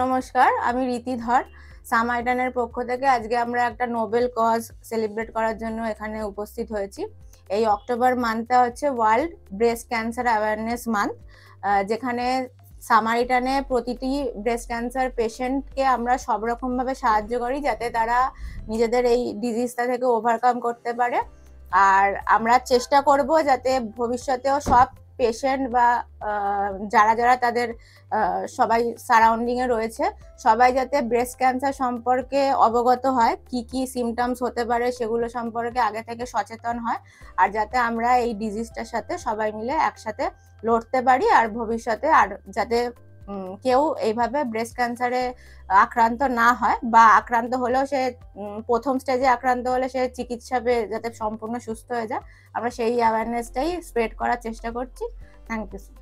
নমস্কার, আমি রীতি ধর। সামাইটানের পক্ষ থেকে আজকে আমরা একটা নোবেল কজ সেলিব্রেট করার জন্য এখানে উপস্থিত হয়েছি। এই অক্টোবর মান্থটা হচ্ছে world breast cancer awareness month, যেখানে সামারিটানে প্রতিটি ব্রেস্ট ক্যান্সার পেশেন্টকে আমরা সব রকমভাবে সাহায্য করি যাতে তারা নিজেদের এই ডিজিজটা থেকে ওভারকাম করতে পারে। আর আমরা চেষ্টা করব যাতে ভবিষ্যতেও সব পেশেন্ট বা যারা যারা তাদের সবাই সারাউন্ডিং এ রয়েছে সবাই যাতে ব্রেস্ট ক্যান্সার সম্পর্কে অবগত হয়, কি কি সিমটমস হতে পারে সেগুলো সম্পর্কে আগে থেকে সচেতন হয়, আর যাতে আমরা এই ডিজিজটার সাথে সবাই মিলে একসাথে লড়তে পারি আর ভবিষ্যতে আর যাতে কেউ এইভাবে ব্রেস্ট ক্যান্সারে আক্রান্ত না হয়, বা আক্রান্ত হলেও সে প্রথম স্টেজে আক্রান্ত হলে সে চিকিৎসা পেয়ে যাতে সম্পূর্ণ সুস্থ হয়ে যায়। আমরা সেই অ্যাওয়ারনেসটাই স্প্রেড করার চেষ্টা করছি। Thank you.